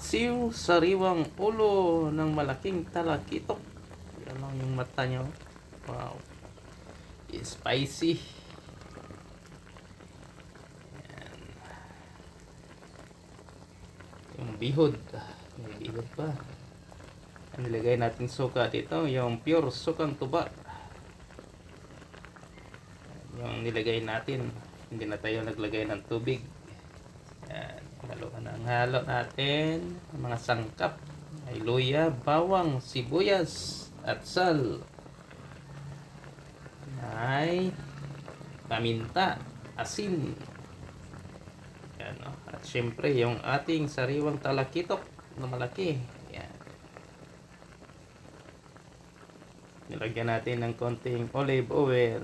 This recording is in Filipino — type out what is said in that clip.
paksiw, sariwang ulo ng malaking talakitok. Yan lang yung mata niya. Wow. Spicy. Yan. Yung bihod. May bihod pa. Ang nilagay natin suka dito, yung pure sukang tuba. Yung nilagay natin, hindi na tayo naglagay ng tubig. Yan. Halo natin ang mga sangkap. Ay luya, bawang, sibuyas, at sal. Ay paminta, asin. Yan, no? At syempre yung ating sariwang talakitok na malaki. Yan. Nilagyan natin ng konting olive oil.